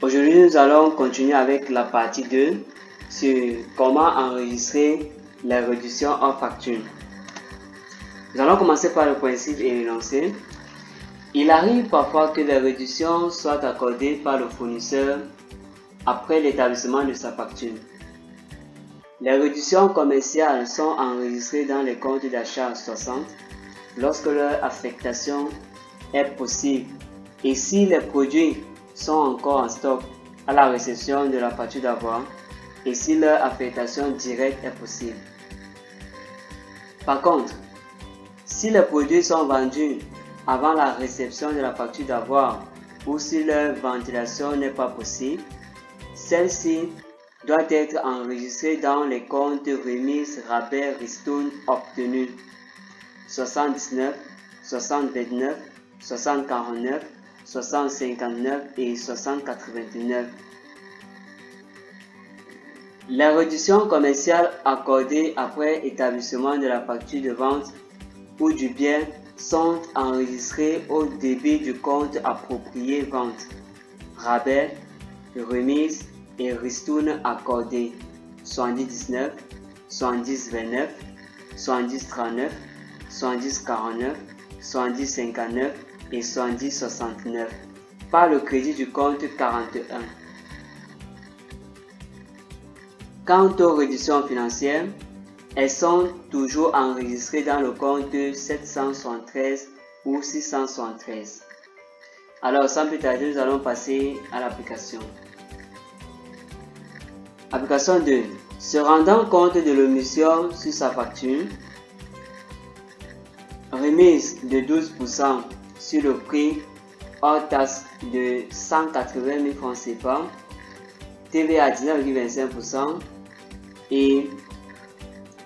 Aujourd'hui, nous allons continuer avec la partie 2 sur comment enregistrer les réductions hors facture. Nous allons commencer par le principe et l'énoncé. Il arrive parfois que les réductions soient accordées par le fournisseur après l'établissement de sa facture. Les réductions commerciales sont enregistrées dans les comptes d'achat 60 lorsque leur affectation est possible et si les produits sont encore en stock à la réception de la facture d'avoir et si leur affectation directe est possible. Par contre, si les produits sont vendus avant la réception de la facture d'avoir ou si leur ventilation n'est pas possible, celle-ci doit être enregistrée dans les comptes remises, rabais, ristournes obtenus 79, 6029, 6049, 6059 et 6089. Les réductions commerciales accordées après établissement de la facture de vente ou du bien sont enregistrées au débit du compte approprié vente, rabais, remise et ristournes accordées 7019, 7029, 7039, 7049, 7059 et 7069 par le crédit du compte 41. Quant aux réductions financières, elles sont toujours enregistrées dans le compte 773 ou 673. Alors sans plus tarder, nous allons passer à l'application. Application 2. Se rendant compte de l'omission sur sa facture, remise de 12% sur le prix hors taxe de 180 000 francs CFA, TVA à 19,25% et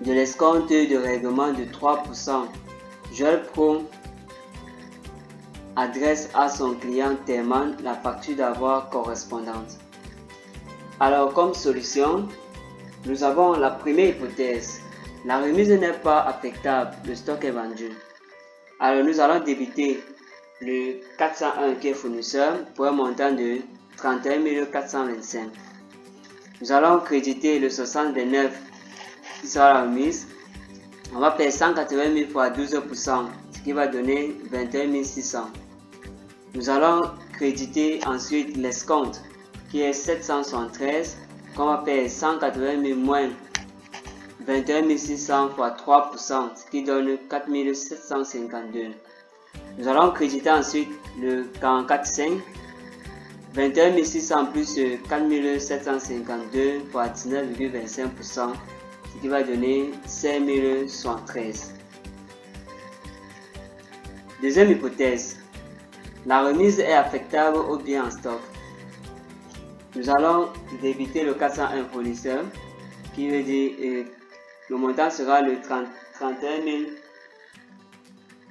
de l'escompte de règlement de 3%. Joël Pro adresse à son client Therman la facture d'avoir correspondante. Alors comme solution, nous avons la première hypothèse. La remise n'est pas affectable, le stock est vendu. Alors nous allons débiter le 401 qui est fournisseur pour un montant de 31 425. Nous allons créditer le 69 qui sera la remise. On va payer 180 000 fois 12%, ce qui va donner 21 600. Nous allons créditer ensuite l'escompte qui est 773, qu'on va payer 180 000 moins 21 600 fois 3%, ce qui donne 4 752. Nous allons créditer ensuite le 44,5, 21 600 plus 4 752 fois 19,25%, ce qui va donner 5 073. Deuxième hypothèse, la remise est affectable au bien en stock. Nous allons débiter le 401 fournisseur, qui veut dire le montant sera le 31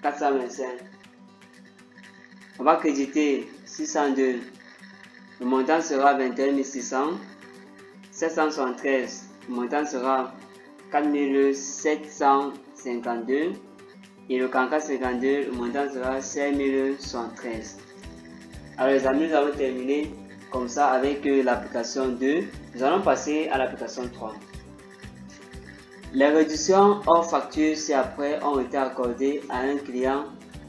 425. On va créditer 602, le montant sera 21 600. 773, le montant sera 4 752. Et le 4452, le montant sera 5 073. Alors les amis, nous avons terminé comme ça avec l'application 2. Nous allons passer à l'application 3. Les réductions hors facture ci-après ont été accordées à un client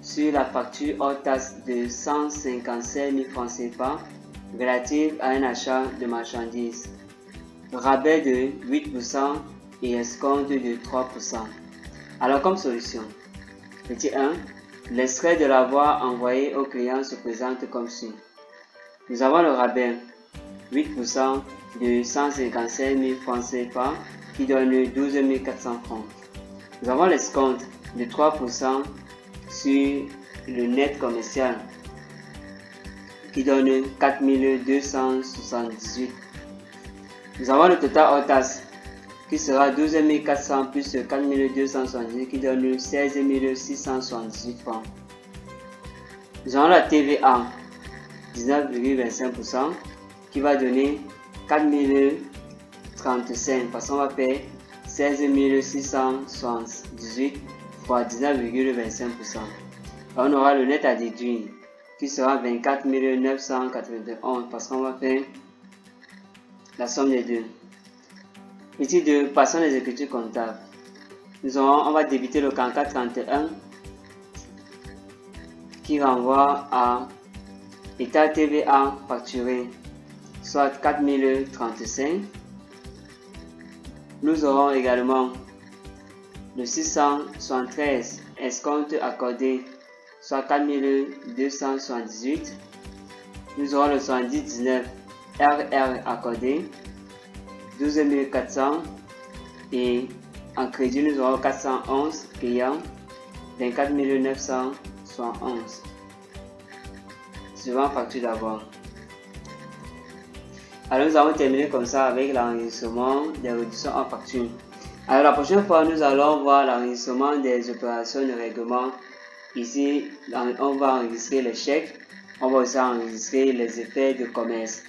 sur la facture hors taxe de 157 000 francs CFA relative à un achat de marchandises. Rabais de 8% et escompte de 3%. Alors comme solution, petit 1, l'extrait de l'avoir envoyé au client se présente comme suit. Nous avons le rabais 8% de 157 000 francs CFA qui donne 12 400 francs. Nous avons l'escompte de 3% sur le net commercial qui donne 4 278. Nous avons le total hors taxe qui sera 12 400 plus 4 278 qui donne 16 678 francs. Nous avons la TVA 19,25% qui va donner 4 035 parce qu'on va payer 16 678 fois 19,25%. On aura le net à déduire qui sera 24 991 parce qu'on va faire la somme des deux. Ici, passons les écritures comptables. On va débiter le 4431 qui renvoie à état TVA facturé, soit 4035. Nous aurons également le 673 escompte accordé, soit 4278. Nous aurons le 79 RR accordé, 12 400. Et en crédit, nous aurons 411 payants, 24 971. Suivant facture d'abord. Alors nous avons terminé comme ça avec l'enregistrement des réductions en facture. Alors la prochaine fois, nous allons voir l'enregistrement des opérations de règlement. Ici, on va enregistrer les chèques. On va aussi enregistrer les effets de commerce.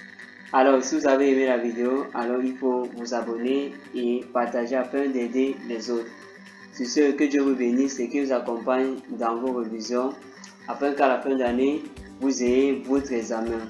Alors si vous avez aimé la vidéo, alors il faut vous abonner et partager afin d'aider les autres. Sur ce, que Dieu vous bénisse et qu'il vous accompagne dans vos révisions afin qu'à la fin d'année, vous ayez votre examen.